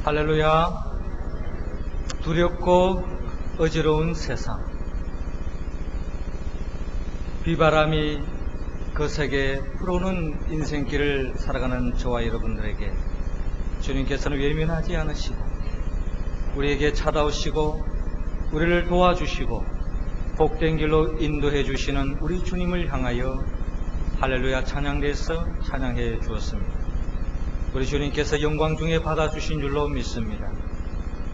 할렐루야. 두렵고 어지러운 세상, 비바람이 거세게 불어오는 인생길을 살아가는 저와 여러분들에게 주님께서는 외면하지 않으시고 우리에게 찾아오시고 우리를 도와주시고 복된 길로 인도해 주시는 우리 주님을 향하여 할렐루야 찬양대에서 찬양해 주었습니다. 우리 주님께서 영광 중에 받아주신 줄로 믿습니다.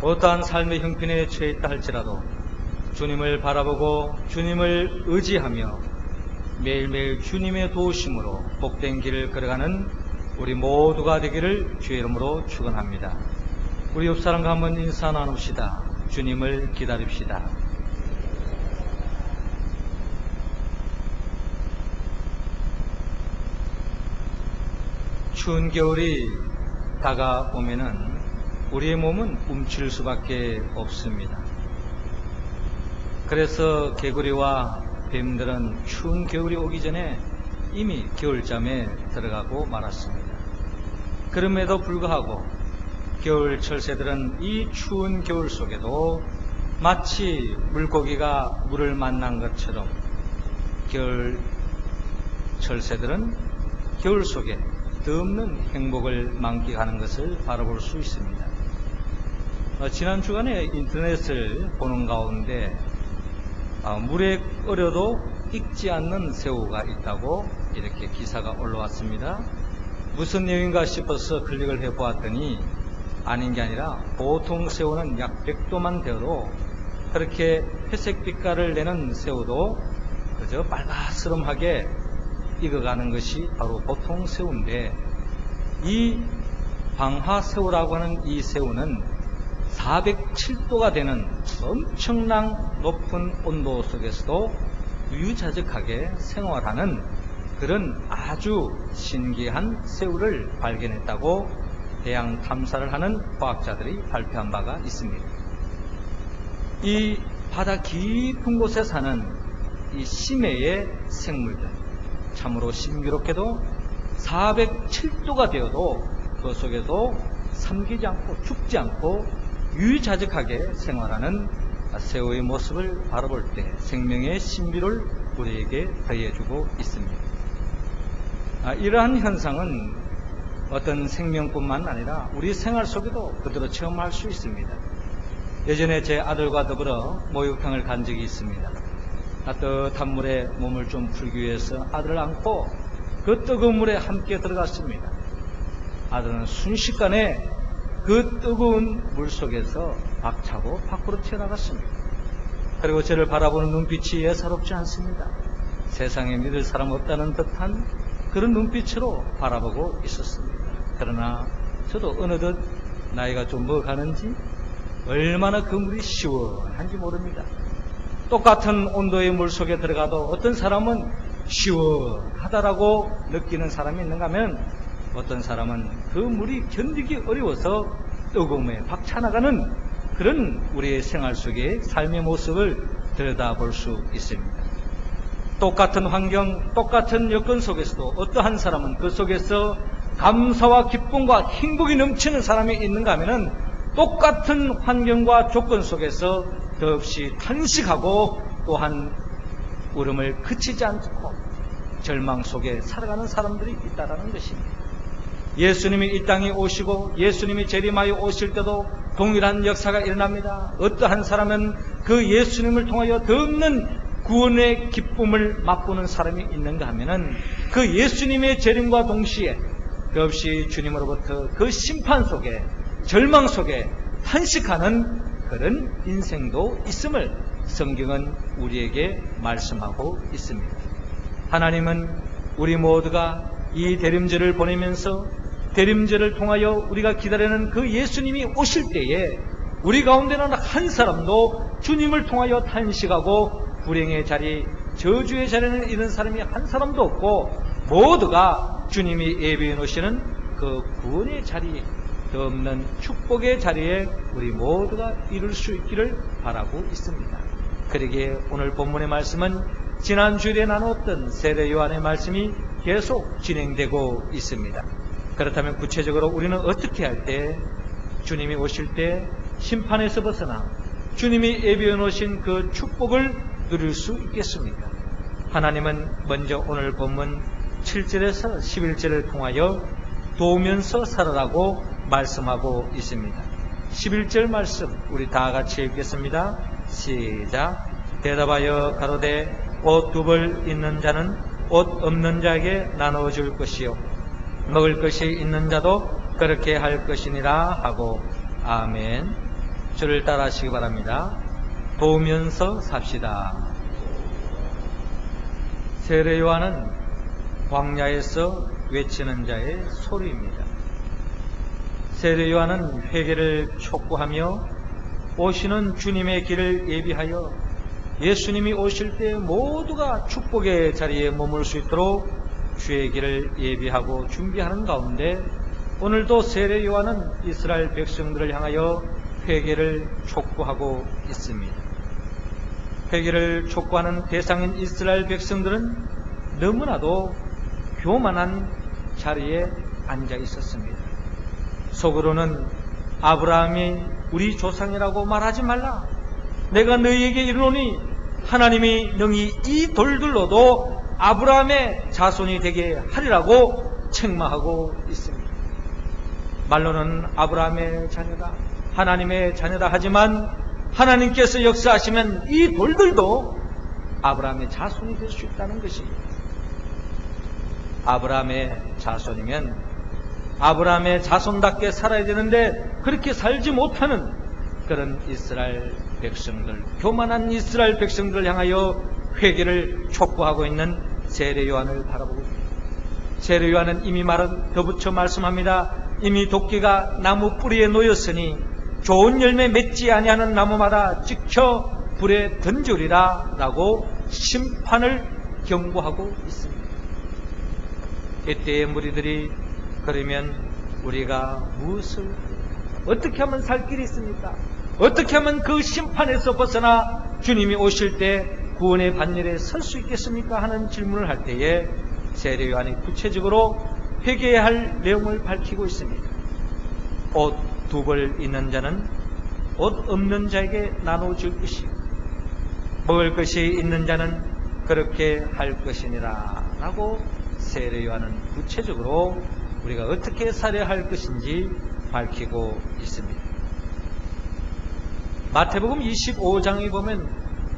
어떠한 삶의 형편에 처해 있다 할지라도 주님을 바라보고 주님을 의지하며 매일매일 주님의 도우심으로 복된 길을 걸어가는 우리 모두가 되기를 주의 이름으로 축원합니다. 우리 옆사람과 한번 인사 나눕시다. 주님을 기다립시다. 추운 겨울이 다가오면은 우리의 몸은 움츠릴 수밖에 없습니다. 그래서 개구리와 뱀들은 추운 겨울이 오기 전에 이미 겨울잠에 들어가고 말았습니다. 그럼에도 불구하고 겨울철 새들은 이 추운 겨울 속에도 마치 물고기가 물을 만난 것처럼 겨울철 새들은 겨울 속에 드없는 행복을 만끽하는 것을 바라볼 수 있습니다. 지난 주간에 인터넷을 보는 가운데 물에 끓여도 익지 않는 새우가 있다고 이렇게 기사가 올라왔습니다. 무슨 내용인가 싶어서 클릭을 해보았더니 아닌 게 아니라 보통 새우는 약 100도만 되어도 그렇게 회색 빛깔을 내는 새우도 그저 빨가스름하게 익어가는 것이 바로 보통 새우인데, 이 방화새우라고 하는 이 새우는 407도가 되는 엄청난 높은 온도 속에서도 유유자적하게 생활하는 그런 아주 신기한 새우를 발견했다고 해양 탐사를 하는 과학자들이 발표한 바가 있습니다. 이 바다 깊은 곳에 사는 이 심해의 생물들, 참으로 신비롭게도 407도가 되어도 그 속에도 삼키지 않고 죽지 않고 유유자적하게 생활하는 새우의 모습을 바라볼 때 생명의 신비를 우리에게 더해주고 있습니다. 이러한 현상은 어떤 생명뿐만 아니라 우리 생활 속에도 그대로 체험할 수 있습니다. 예전에 제 아들과 더불어 목욕탕을 간 적이 있습니다. 따뜻한 물에 몸을 좀 풀기 위해서 아들을 안고 그 뜨거운 물에 함께 들어갔습니다. 아들은 순식간에 그 뜨거운 물 속에서 박차고 밖으로 튀어나갔습니다. 그리고 저를 바라보는 눈빛이 예사롭지 않습니다. 세상에 믿을 사람 없다는 듯한 그런 눈빛으로 바라보고 있었습니다. 그러나 저도 어느덧 나이가 좀 먹어가는지 얼마나 그 물이 시원한지 모릅니다. 똑같은 온도의 물 속에 들어가도 어떤 사람은 시원하다라고 느끼는 사람이 있는가 하면 어떤 사람은 그 물이 견디기 어려워서 뜨거움에 박차나가는 그런 우리의 생활 속의 삶의 모습을 들여다볼 수 있습니다. 똑같은 환경, 똑같은 여건 속에서도 어떠한 사람은 그 속에서 감사와 기쁨과 행복이 넘치는 사람이 있는가 하면 똑같은 환경과 조건 속에서 더없이 탄식하고 또한 울음을 그치지 않고 절망 속에 살아가는 사람들이 있다는 것입니다. 예수님이 이 땅에 오시고 예수님이 재림하여 오실 때도 동일한 역사가 일어납니다. 어떠한 사람은 그 예수님을 통하여 더 없는 구원의 기쁨을 맛보는 사람이 있는가 하면은 그 예수님의 재림과 동시에 더없이 주님으로부터 그 심판 속에 절망 속에 탄식하는 그런 인생도 있음을 성경은 우리에게 말씀하고 있습니다. 하나님은 우리 모두가 이 대림절을 보내면서 대림절을 통하여 우리가 기다리는 그 예수님이 오실 때에 우리 가운데는 한 사람도 주님을 통하여 탄식하고 불행의 자리, 저주의 자리에는 이런 사람이 한 사람도 없고 모두가 주님이 예비해 놓으시는 그 구원의 자리, 더 없는 축복의 자리에 우리 모두가 이룰 수 있기를 바라고 있습니다. 그러기에 오늘 본문의 말씀은 지난 주일에 나눴던 세례 요한의 말씀이 계속 진행되고 있습니다. 그렇다면 구체적으로 우리는 어떻게 할 때 주님이 오실 때 심판에서 벗어나 주님이 예비해 놓으신 그 축복을 누릴 수 있겠습니까? 하나님은 먼저 오늘 본문 7절에서 11절을 통하여 도우면서 살아라고 말씀하고 있습니다. 11절 말씀 우리 다 같이 읽겠습니다. 시작. 대답하여 가로되 옷 두 벌 있는 자는 옷 없는 자에게 나누어 줄 것이요 먹을 것이 있는 자도 그렇게 할 것이니라 하고. 아멘. 저를 따라 하시기 바랍니다. 도우면서 삽시다. 세례 요한은 광야에서 외치는 자의 소리입니다. 세례 요한은 회개를 촉구하며 오시는 주님의 길을 예비하여 예수님이 오실 때 모두가 축복의 자리에 머물 수 있도록 주의 길을 예비하고 준비하는 가운데 오늘도 세례 요한은 이스라엘 백성들을 향하여 회개를 촉구하고 있습니다. 회개를 촉구하는 대상인 이스라엘 백성들은 너무나도 교만한 자리에 앉아 있었습니다. 속으로는 아브라함이 우리 조상이라고 말하지 말라. 내가 너희에게 이르노니 하나님이 능히 이 돌들로도 아브라함의 자손이 되게 하리라고 책망하고 있습니다. 말로는 아브라함의 자녀다, 하나님의 자녀다 하지만 하나님께서 역사하시면 이 돌들도 아브라함의 자손이 될 수 있다는 것입니다. 아브라함의 자손이면 아브라함의 자손답게 살아야 되는데 그렇게 살지 못하는 그런 이스라엘 백성들, 교만한 이스라엘 백성들을 향하여 회개를 촉구하고 있는 세례 요한을 바라보고 있습니다. 세례 요한은 이미 덧붙여 말씀합니다. 이미 도끼가 나무 뿌리에 놓였으니 좋은 열매 맺지 아니하는 나무마다 찍혀 불에 던지리라 라고 심판을 경고하고 있습니다. 이때의 무리들이 그러면 우리가 무엇을 어떻게 하면 살 길이 있습니까? 어떻게 하면 그 심판에서 벗어나 주님이 오실 때 구원의 반열에 설 수 있겠습니까? 하는 질문을 할 때에 세례 요한이 구체적으로 회개해야 할 내용을 밝히고 있습니다. 옷 두 벌 있는 자는 옷 없는 자에게 나눠줄 것이요 먹을 것이 있는 자는 그렇게 할 것이니라 라고 세례 요한은 구체적으로 우리가 어떻게 살아야 할 것인지 밝히고 있습니다. 마태복음 25장에 보면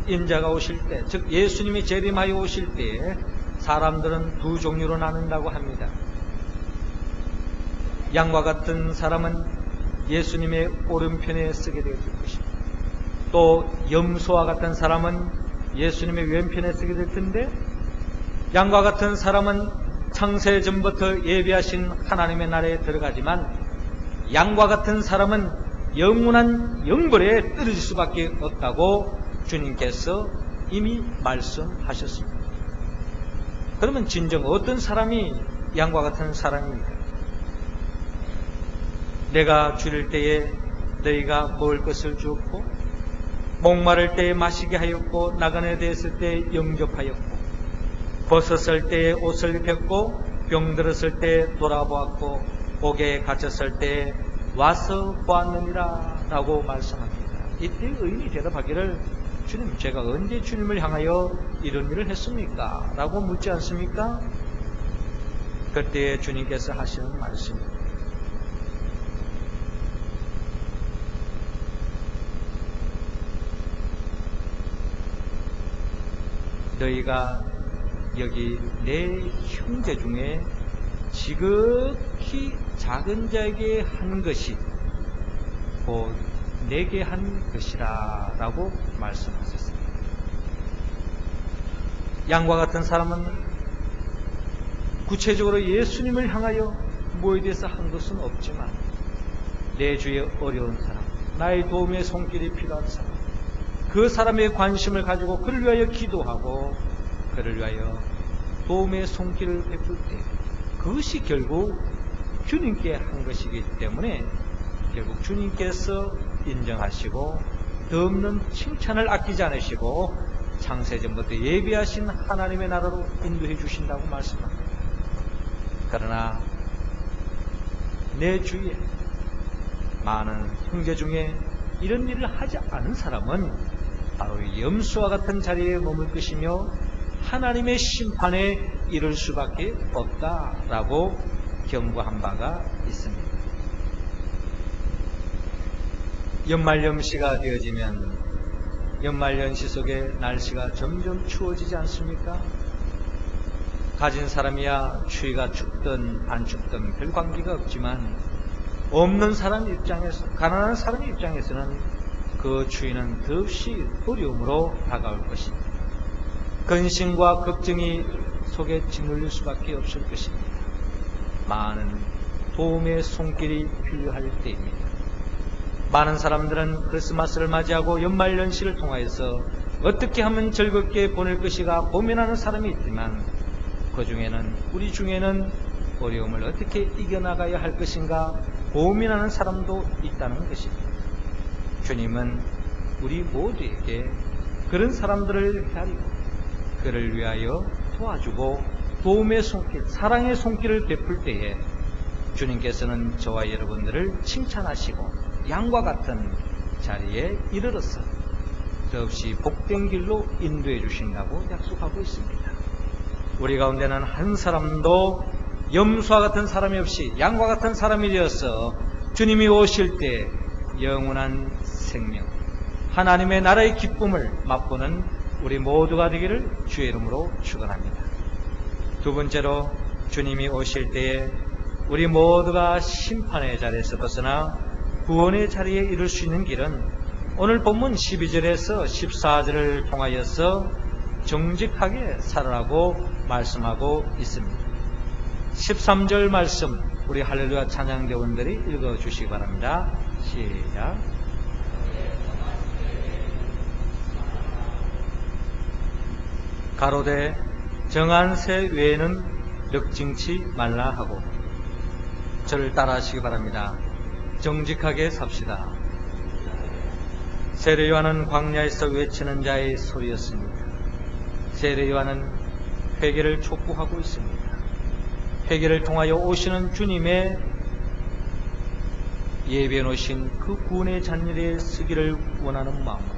인자가 오실 때, 즉 예수님이 재림하여 오실 때 사람들은 두 종류로 나눈다고 합니다. 양과 같은 사람은 예수님의 오른편에 쓰게 될 것입니다. 또 염소와 같은 사람은 예수님의 왼편에 쓰게 될 텐데, 양과 같은 사람은 창세 전부터 예비하신 하나님의 나라에 들어가지만 양과 같은 사람은 영원한 영벌에 떨어질 수밖에 없다고 주님께서 이미 말씀하셨습니다. 그러면 진정 어떤 사람이 양과 같은 사람입니까? 내가 줄일 때에 너희가 먹을 것을 주었고 목마를 때에 마시게 하였고 나그네 되었을 때 영접하였고 벗었을 때에 옷을 입혔고 병들었을 때 돌아보았고 옥에 갇혔을 때에 와서 보았느니라 라고 말씀합니다. 이때 의인이 대답하기를 주님, 제가 언제 주님을 향하여 이런 일을 했습니까? 라고 묻지 않습니까? 그때 주님께서 하시는 말씀입니다. 너희가 여기 내 형제 중에 지극히 작은 자에게 한 것이 곧 내게 한 것이라 라고 말씀하셨습니다. 양과 같은 사람은 구체적으로 예수님을 향하여 뭐에 대해서 한 것은 없지만 내 주위에 어려운 사람, 나의 도움의 손길이 필요한 사람, 그 사람의 관심을 가지고 그를 위하여 기도하고 그를 위하여 도움의 손길을 베풀 때 그것이 결국 주님께 한 것이기 때문에 결국 주님께서 인정하시고 더없는 칭찬을 아끼지 않으시고 창세전부터 예비하신 하나님의 나라로 인도해 주신다고 말씀합니다. 그러나 내 주위에 많은 형제 중에 이런 일을 하지 않은 사람은 바로 염소와 같은 자리에 머물 것이며 하나님의 심판에 이를 수밖에 없다라고 경고한 바가 있습니다. 연말연시가 되어지면 연말연시 속에 날씨가 점점 추워지지 않습니까? 가진 사람이야 추위가 춥든 안 춥든 별 관계가 없지만 없는 사람 입장에서, 가난한 사람 입장에서는 그 추위는 더없이 어려움으로 다가올 것입니다. 근심과 걱정이 속에 짓눌릴 수밖에 없을 것입니다. 많은 도움의 손길이 필요할 때입니다. 많은 사람들은 크리스마스를 맞이하고 연말연시를 통하여서 어떻게 하면 즐겁게 보낼 것이가 고민하는 사람이 있지만 그 중에는, 우리 중에는 어려움을 어떻게 이겨나가야 할 것인가 고민하는 사람도 있다는 것입니다. 주님은 우리 모두에게 그런 사람들을 기다리고 그를 위하여 도와주고 도움의 손길, 사랑의 손길을 베풀 때에 주님께서는 저와 여러분들을 칭찬하시고 양과 같은 자리에 이르러서 더없이 복된 길로 인도해 주신다고 약속하고 있습니다. 우리 가운데는 한 사람도 염소와 같은 사람이 없이 양과 같은 사람이 되어서 주님이 오실 때 영원한 생명, 하나님의 나라의 기쁨을 맛보는 우리 모두가 되기를 주의 이름으로 축원합니다. 두 번째로, 주님이 오실 때에 우리 모두가 심판의 자리에서 벗어나 구원의 자리에 이룰 수 있는 길은 오늘 본문 12절에서 14절을 통하여서 정직하게 살아라고 말씀하고 있습니다. 13절 말씀 우리 할렐루야 찬양대원들이 읽어주시기 바랍니다. 시작. 가로되 정한 새 외에는 력증치 말라 하고. 저를 따라하시기 바랍니다. 정직하게 삽시다. 세례 요한은 광야에서 외치는 자의 소리였습니다. 세례 요한은 회개를 촉구하고 있습니다. 회개를 통하여 오시는 주님의 예비해 놓으신 그 구원의 잔일에 쓰기를 원하는 마음으로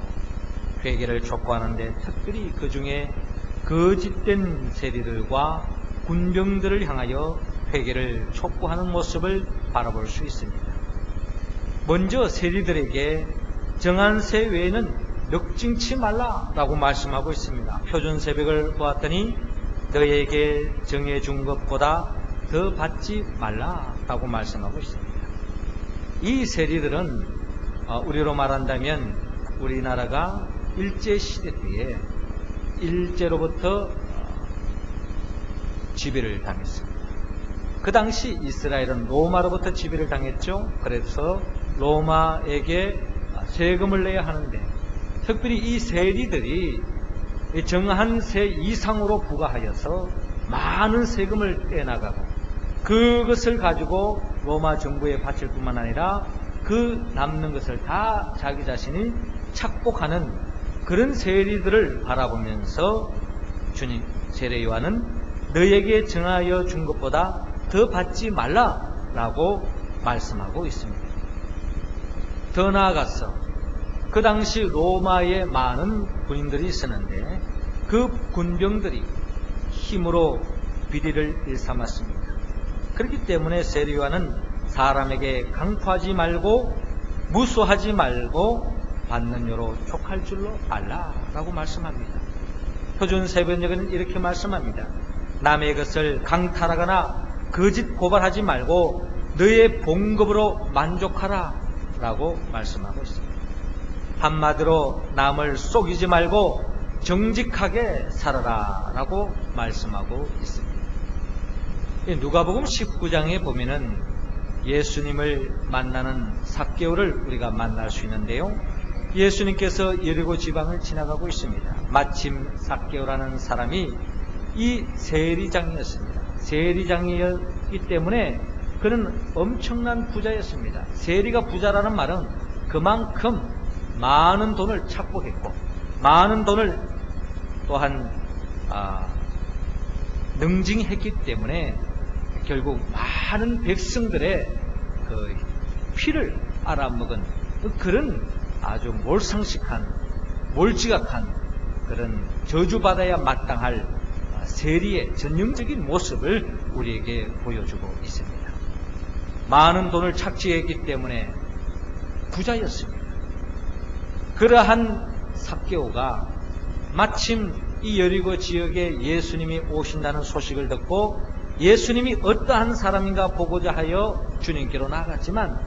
회개를 촉구하는데, 특별히 그 중에 거짓된 세리들과 군병들을 향하여 회개를 촉구하는 모습을 바라볼 수 있습니다. 먼저 세리들에게 정한 새 외에는 력증치 말라라고 말씀하고 있습니다. 표준 새벽을 보았더니 너에게 정해준 것보다 더 받지 말라라고 말씀하고 있습니다. 이 세리들은 우리로 말한다면 우리나라가 일제시대 때에 일제로부터 지배를 당했습니다. 그 당시 이스라엘은 로마로부터 지배를 당했죠. 그래서 로마에게 세금을 내야 하는데, 특별히 이 세리들이 정한 세 이상으로 부과하여서 많은 세금을 떼나가고 그것을 가지고 로마 정부에 바칠 뿐만 아니라 그 남는 것을 다 자기 자신이 착복하는 그런 세리들을 바라보면서 주님, 세례 요한은 너에게 정하여 준 것보다 더 받지 말라라고 말씀하고 있습니다. 더 나아가서 그 당시 로마에 많은 군인들이 있었는데 그 군병들이 힘으로 비리를 일삼았습니다. 그렇기 때문에 세례 요한은 사람에게 강포하지 말고 무수하지 말고 받는 여로 족할 줄로 알라라고 말씀합니다. 표준 세번역은 이렇게 말씀합니다. 남의 것을 강탈하거나 거짓 고발하지 말고 너의 봉급으로 만족하라 라고 말씀하고 있습니다. 한마디로 남을 속이지 말고 정직하게 살아라 라고 말씀하고 있습니다. 누가복음 19장에 보면은 예수님을 만나는 삭개오를 우리가 만날 수 있는데요, 예수님께서 여리고 지방을 지나가고 있습니다. 마침 삭개오라는 사람이 이 세리장이었습니다. 세리장이었기 때문에 그는 엄청난 부자였습니다. 세리가 부자라는 말은 그만큼 많은 돈을 착복했고 많은 돈을 또한 능징했기 때문에 결국 많은 백성들의 그 피를 알아먹은 그런 아주 몰지각한 그런 저주받아야 마땅할 세리의 전형적인 모습을 우리에게 보여주고 있습니다. 많은 돈을 착취했기 때문에 부자였습니다. 그러한 삭개오가 마침 이 여리고 지역에 예수님이 오신다는 소식을 듣고 예수님이 어떠한 사람인가 보고자 하여 주님께로 나갔지만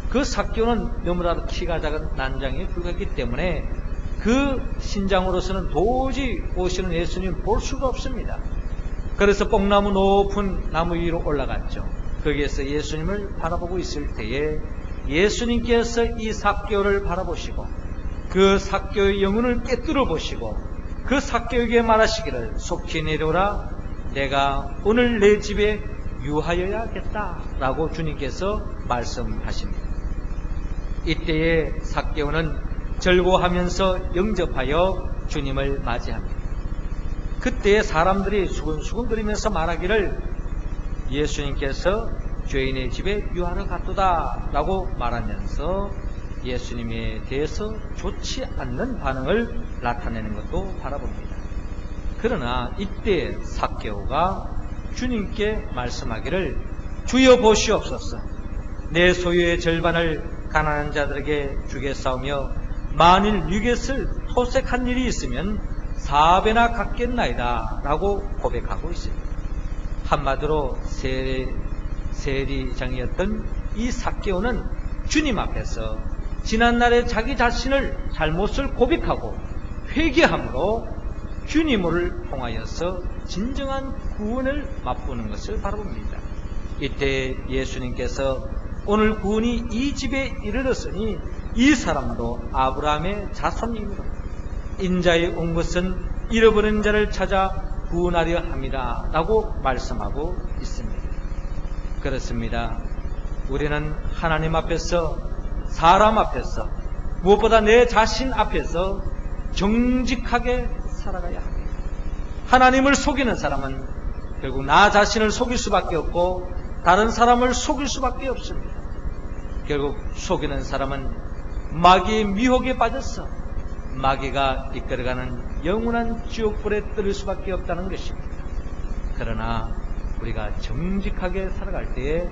그 삭개오는 너무나도 키가 작은 난장에 불과했기 때문에 그 신장으로서는 도저히 오시는 예수님을 볼 수가 없습니다. 그래서 뽕나무 높은 나무 위로 올라갔죠. 거기에서 예수님을 바라보고 있을 때에 예수님께서 이 삭개오를 바라보시고 그 삭개오의 영혼을 깨뜨려 보시고 그 삭개오에게 말하시기를 속히 내려오라, 내가 오늘 내 집에 유하여야겠다 라고 주님께서 말씀하십니다. 이때에 삭개오는 절고하면서 영접하여 주님을 맞이합니다. 그때 사람들이 수근수근거리면서 말하기를 예수님께서 죄인의 집에 유하러 갔도다 라고 말하면서 예수님에 대해서 좋지 않는 반응을 나타내는 것도 바라봅니다. 그러나 이때 삭개오가 주님께 말씀하기를 주여 보시옵소서, 내 소유의 절반을 가난한 자들에게 주겠사오며 만일 이것을 토색한 일이 있으면 4배나 갚겠나이다 라고 고백하고 있습니다. 한마디로 세리장이었던 이 삭개오는 주님 앞에서 지난날에 자기 자신을 잘못을 고백하고 회개함으로 주님을 통하여서 진정한 구원을 맛보는 것을 바라봅니다. 이때 예수님께서 오늘 구원이 이 집에 이르렀으니 이 사람도 아브라함의 자손이므로 인자에 온 것은 잃어버린 자를 찾아 구원하려 함이다 라고 말씀하고 있습니다. 그렇습니다. 우리는 하나님 앞에서, 사람 앞에서, 무엇보다 내 자신 앞에서 정직하게 살아가야 합니다. 하나님을 속이는 사람은 결국 나 자신을 속일 수밖에 없고 다른 사람을 속일 수밖에 없습니다. 결국 속이는 사람은 마귀의 미혹에 빠져서 마귀가 이끌어가는 영원한 지옥불에 떨릴 수밖에 없다는 것입니다. 그러나 우리가 정직하게 살아갈 때에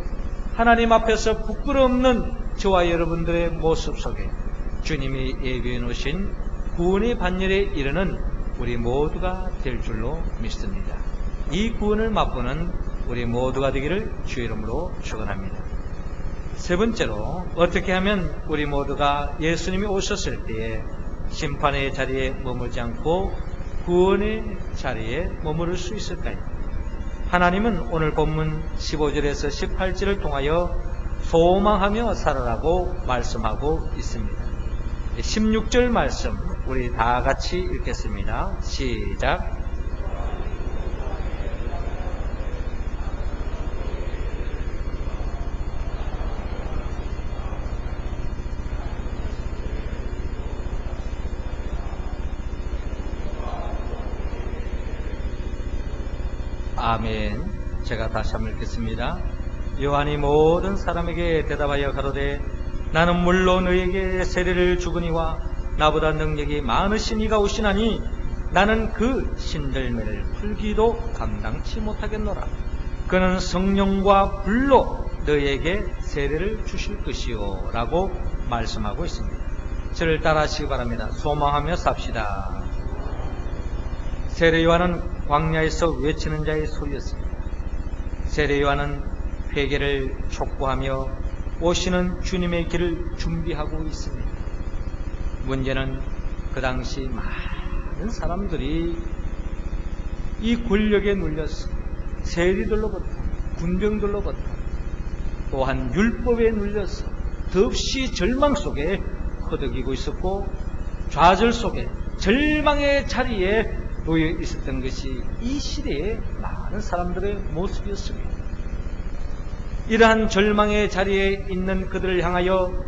하나님 앞에서 부끄러움없는 저와 여러분들의 모습 속에 주님이 예비해 놓으신 구원의 반열에 이르는 우리 모두가 될 줄로 믿습니다. 이 구원을 맛보는 우리 모두가 되기를 주의 이름으로 축원합니다. 세 번째로, 어떻게 하면 우리 모두가 예수님이 오셨을 때에 심판의 자리에 머물지 않고 구원의 자리에 머무를 수 있을까요? 하나님은 오늘 본문 15절에서 18절을 통하여 소망하며 살아라고 말씀하고 있습니다. 16절 말씀 우리 다 같이 읽겠습니다. 시작. 아멘. 제가 다시 한번 읽겠습니다. 요한이 모든 사람에게 대답하여 가로되 나는 물론 너에게 세례를 주거니와 나보다 능력이 많으신 이가 오시나니 나는 그 신들매를 풀기도 감당치 못하겠노라. 그는 성령과 불로 너에게 세례를 주실 것이요 라고 말씀하고 있습니다. 저를 따라하시기 바랍니다. 소망하며 삽시다. 세례 요한은 광야에서 외치는 자의 소리였습니다. 세례 요한은 회개를 촉구하며 오시는 주님의 길을 준비하고 있습니다. 문제는 그 당시 많은 사람들이 이 권력에 눌려서 세리들로부터 군병들로부터 또한 율법에 눌려서 덥시 절망 속에 허덕이고 있었고 좌절 속에 절망의 자리에 놓여 있었던 것이 이 시대의 많은 사람들의 모습이었습니다. 이러한 절망의 자리에 있는 그들을 향하여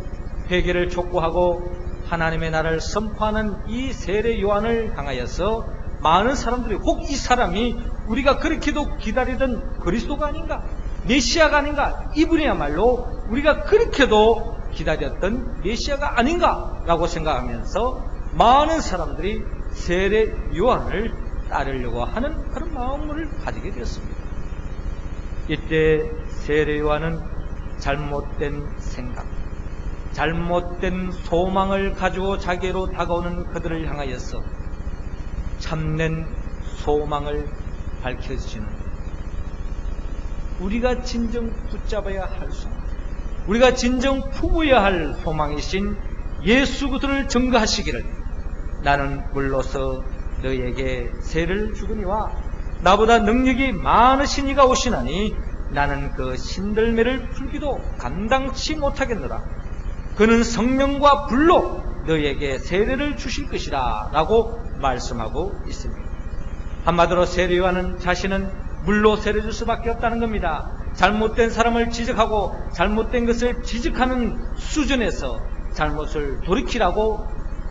회개를 촉구하고 하나님의 나라를 선포하는 이 세례 요한을 향하여서 많은 사람들이 혹 이 사람이 우리가 그렇게도 기다리던 그리스도가 아닌가, 메시아가 아닌가, 이분이야말로 우리가 그렇게도 기다렸던 메시아가 아닌가라고 생각하면서 많은 사람들이 세례 요한을 따르려고 하는 그런 마음을 가지게 되었습니다. 이때 세례 요한은 잘못된 생각, 잘못된 소망을 가지고 자기로 다가오는 그들을 향하여서 참된 소망을 밝혀주시는, 우리가 진정 붙잡아야 할 소망, 우리가 진정 품어야 할 소망이신 예수 그리스도를 증거하시기를, 나는 물로서 너에게 세례를 주거니와 나보다 능력이 많으신 이가 오시나니 나는 그 신들매를 풀기도 감당치 못하겠노라. 그는 성령과 불로 너에게 세례를 주실 것이라 라고 말씀하고 있습니다. 한마디로 세례 요한은 자신은 물로 세례 줄 수밖에 없다는 겁니다. 잘못된 사람을 지적하고 잘못된 것을 지적하는 수준에서 잘못을 돌이키라고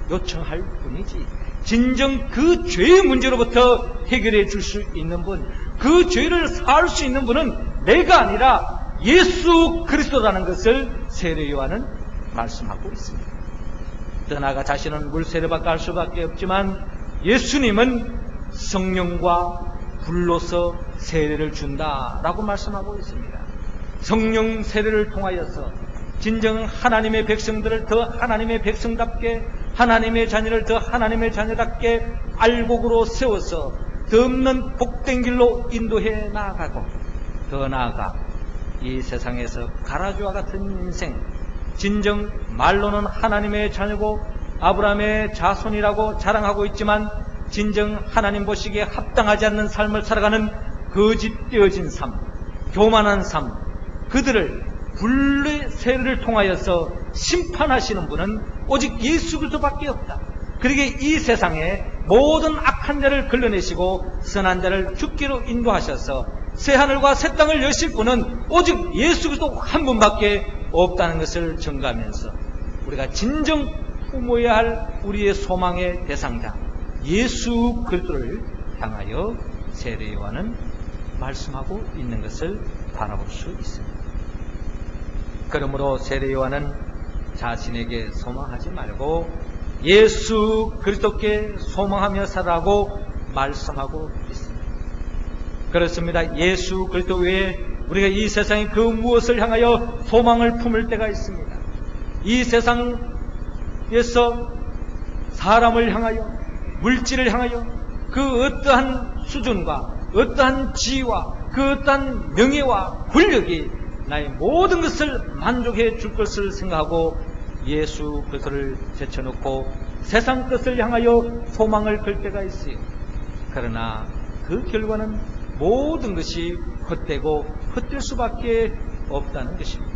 요청할 뿐이지, 진정 그 죄의 문제로부터 해결해 줄 수 있는 분, 그 죄를 사할 수 있는 분은 내가 아니라 예수 그리스도라는 것을 세례 요한은 말씀하고 있습니다. 더 나아가 자신은 물 세례밖에 할 수밖에 없지만 예수님은 성령과 불로서 세례를 준다라고 말씀하고 있습니다. 성령 세례를 통하여서 진정 하나님의 백성들을 더 하나님의 백성답게, 하나님의 자녀를 더 하나님의 자녀답게 알곡으로 세워서 더 없는 복된 길로 인도해 나아가고, 더 나아가 이 세상에서 가라지와 같은 인생, 진정 말로는 하나님의 자녀고 아브라함의 자손이라고 자랑하고 있지만 진정 하나님 보시기에 합당하지 않는 삶을 살아가는 거짓되어진 삶, 교만한 삶, 그들을 불의 세례를 통하여서 심판하시는 분은 오직 예수 그리스도밖에 없다. 그러기에 이 세상에 모든 악한 자를 걸러내시고 선한 자를 죽기로 인도하셔서 새 하늘과 새 땅을 여실 분은 오직 예수 그리스도 한 분밖에 없다는 것을 증거하면서 우리가 진정 품어야 할 우리의 소망의 대상자 예수 그리스도를 향하여 세례 요한은 말씀하고 있는 것을 바라볼 수 있습니다. 그러므로 세례 요한은 자신에게 소망하지 말고 예수 그리스도께 소망하며 살라고 말씀하고 있습니다. 그렇습니다. 예수 그리스도 외에 우리가 이 세상에 그 무엇을 향하여 소망을 품을 때가 있습니다. 이 세상에서 사람을 향하여, 물질을 향하여 그 어떠한 수준과 어떠한 지위와 그 어떠한 명예와 권력이 나의 모든 것을 만족해 줄 것을 생각하고 예수 그리스도를 제쳐놓고 세상 것을 향하여 소망을 걸 때가 있어요. 그러나 그 결과는 모든 것이 헛되고 헛될 수밖에 없다는 것입니다.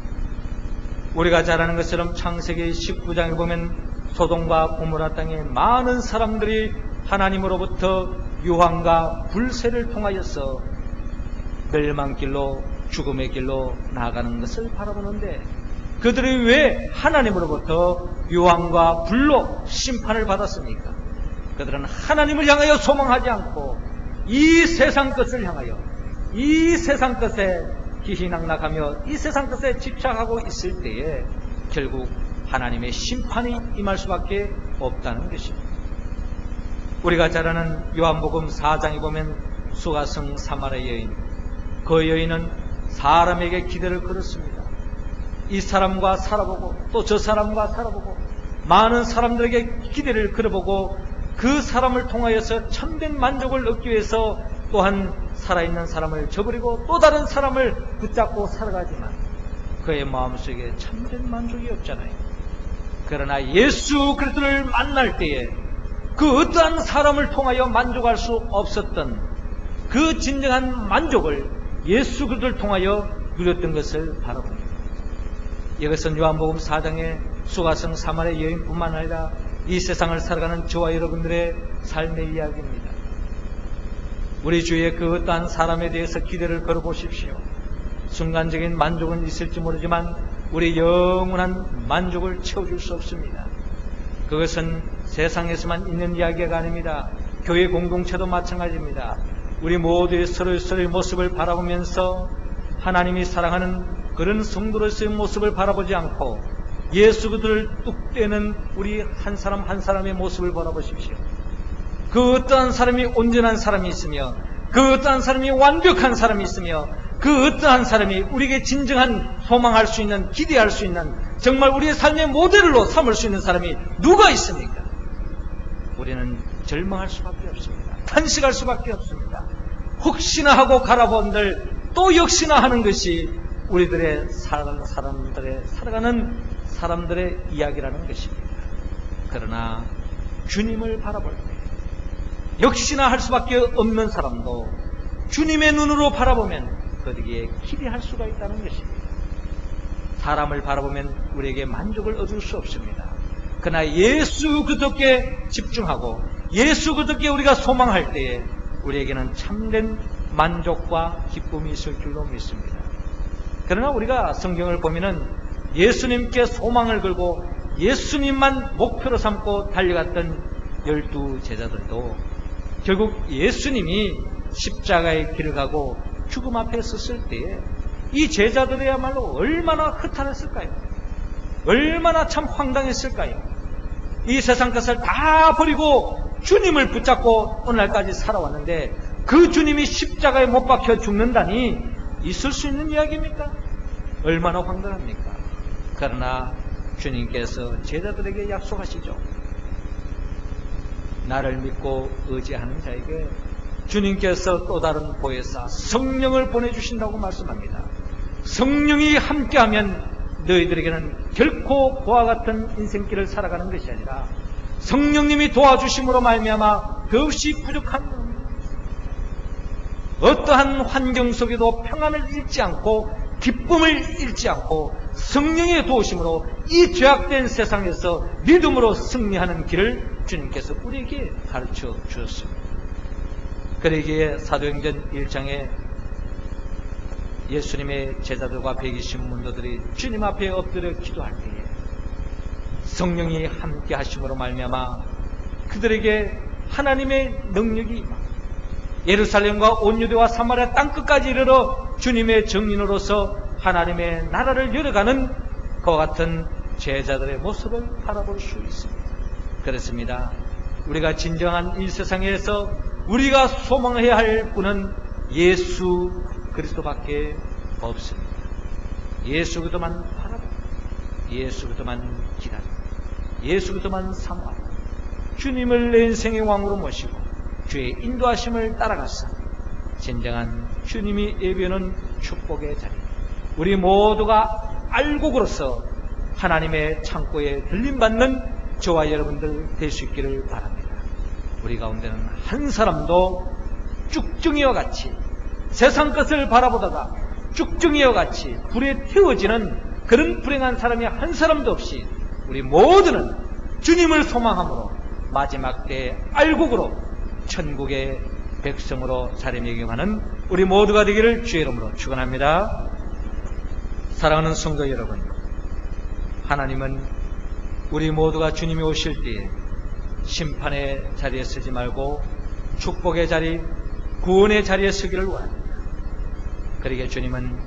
우리가 잘 아는 것처럼 창세기 19장에 보면 소돔과 고모라 땅에 많은 사람들이 하나님으로부터 유황과 불세를 통하여서 멸망길로, 죽음의 길로 나아가는 것을 바라보는데 그들이 왜 하나님으로부터 유황과 불로 심판을 받았습니까? 그들은 하나님을 향하여 소망하지 않고 이 세상 것을 향하여, 이 세상 것에 희희낙낙하며 이 세상 것에 집착하고 있을 때에 결국 하나님의 심판이 임할 수밖에 없다는 것입니다. 우리가 잘 아는 요한복음 4장에 보면 수가성 사마리 여인, 그 여인은 사람에게 기대를 걸었습니다. 이 사람과 살아보고 또 저 사람과 살아보고 많은 사람들에게 기대를 걸어보고 그 사람을 통하여서 참된 만족을 얻기 위해서 또한 살아있는 사람을 저버리고 또 다른 사람을 붙잡고 살아가지만 그의 마음속에 참된 만족이 없잖아요. 그러나 예수 그리스도를 만날 때에 그 어떠한 사람을 통하여 만족할 수 없었던 그 진정한 만족을 예수 그리스도를 통하여 누렸던 것을 바라봅니다. 이것은 요한복음 4장의 수가성 사마리 여인뿐만 아니라 이 세상을 살아가는 저와 여러분들의 삶의 이야기입니다. 우리 주위에 그 어떠한 사람에 대해서 기대를 걸어보십시오. 순간적인 만족은 있을지 모르지만 우리 영원한 만족을 채워줄 수 없습니다. 그것은 세상에서만 있는 이야기가 아닙니다. 교회 공동체도 마찬가지입니다. 우리 모두의 서로의 모습을 바라보면서 하나님이 사랑하는 그런 성도로서의 모습을 바라보지 않고 예수 그들을 뚝 떼는 우리 한 사람 한 사람의 모습을 바라보십시오. 그 어떠한 사람이 온전한 사람이 있으며, 그 어떠한 사람이 완벽한 사람이 있으며, 그 어떠한 사람이 우리에게 진정한 소망할 수 있는, 기대할 수 있는, 정말 우리의 삶의 모델로 삼을 수 있는 사람이 누가 있습니까? 우리는 절망할 수밖에 없습니다. 탄식할 수밖에 없습니다. 혹시나 하고 갈아본들 또 역시나 하는 것이 우리들의 살아가는 사람들의 이야기라는 것입니다. 그러나 주님을 바라볼 때 역시나 할 수밖에 없는 사람도 주님의 눈으로 바라보면 그에게 기대할 수가 있다는 것입니다. 사람을 바라보면 우리에게 만족을 얻을 수 없습니다. 그러나 예수 그리스도께 집중하고 예수 그리스도께 우리가 소망할 때에 우리에게는 참된 만족과 기쁨이 있을 줄로 믿습니다. 그러나 우리가 성경을 보면은 예수님께 소망을 걸고 예수님만 목표로 삼고 달려갔던 12 제자들도 결국 예수님이 십자가의 길을 가고 죽음 앞에 섰을 때에 이 제자들이야말로 얼마나 허탈했을까요? 얼마나 참 황당했을까요? 이 세상 것을 다 버리고 주님을 붙잡고 오늘날까지 살아왔는데 그 주님이 십자가에 못 박혀 죽는다니 있을 수 있는 이야기입니까? 얼마나 황당합니까? 그러나 주님께서 제자들에게 약속하시죠. 나를 믿고 의지하는 자에게 주님께서 또 다른 보혜사 성령을 보내주신다고 말씀합니다. 성령이 함께하면 너희들에게는 결코 그와 같은 인생길을 살아가는 것이 아니라 성령님이 도와주심으로 말미암아 더없이 부족한 어떠한 환경 속에도 평안을 잃지 않고 기쁨을 잃지 않고 성령의 도우심으로 이 죄악된 세상에서 믿음으로 승리하는 길을 주님께서 우리에게 가르쳐 주셨습니다. 그러기에 사도행전 1장에 예수님의 제자들과 120 문도들이 주님 앞에 엎드려 기도할 때에 성령이 함께 하심으로 말미암아 그들에게 하나님의 능력이 임하고 예루살렘과 온 유대와 사마리아 땅끝까지 이르러 주님의 증인으로서 하나님의 나라를 열어가는 그와 같은 제자들의 모습을 바라볼 수 있습니다. 그렇습니다. 우리가 진정한 이 세상에서 우리가 소망해야 할 분은 예수 그리스도밖에 없습니다. 예수 그리스도만 바라보고 예수 그리스도만 기다리고 예수 그리스도만 사모하고 주님을 내 인생의 왕으로 모시고 주의 인도하심을 따라가서 진정한 주님이 예비하는 축복의 자리 우리 모두가 알곡으로서 하나님의 창고에 들림받는 저와 여러분들 될 수 있기를 바랍니다. 우리 가운데는 한 사람도 쭉정이와 같이 세상 것을 바라보다가 쭉정이와 같이 불에 태워지는 그런 불행한 사람이 한 사람도 없이 우리 모두는 주님을 소망함으로 마지막 때의 알곡으로 천국의 백성으로 자리매김하는 우리 모두가 되기를 주의 이름으로 축원합니다. 사랑하는 성도 여러분, 하나님은 우리 모두가 주님이 오실 때에 심판의 자리에 서지 말고 축복의 자리, 구원의 자리에 서기를 원합니다. 그러기에 주님은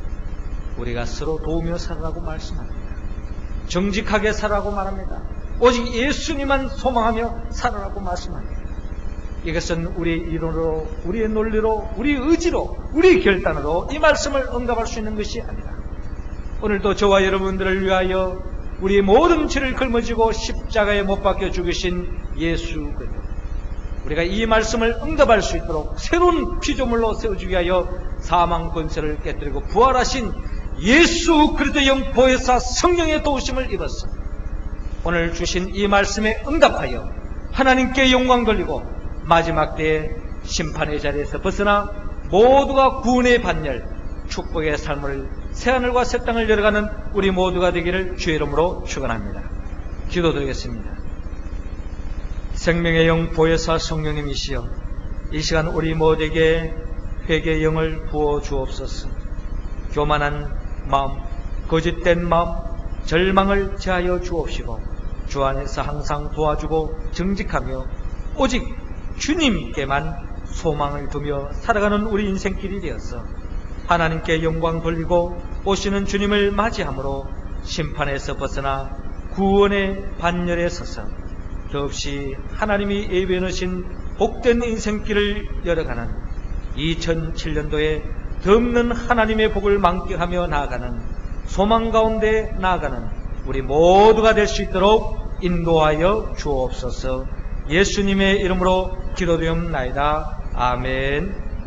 우리가 서로 도우며 살아라고 말씀합니다. 정직하게 살아라고 말합니다. 오직 예수님만 소망하며 살아라고 말씀합니다. 이것은 우리의 이론으로, 우리의 논리로, 우리의 의지로, 우리의 결단으로 이 말씀을 응답할 수 있는 것이 아니라 오늘도 저와 여러분들을 위하여 우리의 모든 죄를 걸머지고 십자가에 못 박혀 죽으신 예수 그리스도, 우리가 이 말씀을 응답할 수 있도록 새로운 피조물로 세워주기 위하여 사망 권세를 깨뜨리고 부활하신 예수 그리스도의 영 보혜사 성령의 도우심을 입었어 오늘 주신 이 말씀에 응답하여 하나님께 영광 돌리고 마지막 때에 심판의 자리에서 벗어나 모두가 구원의 반열, 축복의 삶을 새하늘과 새 땅을 열어가는 우리 모두가 되기를 주의 이름으로 축원합니다. 기도드리겠습니다. 생명의 영 보혜사 성령님이시여, 이 시간 우리 모두에게 회개의 영을 부어 주옵소서. 교만한 마음, 거짓된 마음, 절망을 제하여 주옵시고 주 안에서 항상 도와주고 정직하며 오직 주님께만 소망을 두며 살아가는 우리 인생길이 되어서 하나님께 영광 돌리고 오시는 주님을 맞이함으로 심판에서 벗어나 구원의 반열에 서서 더없이 하나님이 예비해 놓으신 복된 인생길을 열어가는 2007년도에 덤는 하나님의 복을 만끽하며 나아가는 소망 가운데 나아가는 우리 모두가 될 수 있도록 인도하여 주옵소서. 예수님의 이름으로 기도드리옵나이다. 아멘.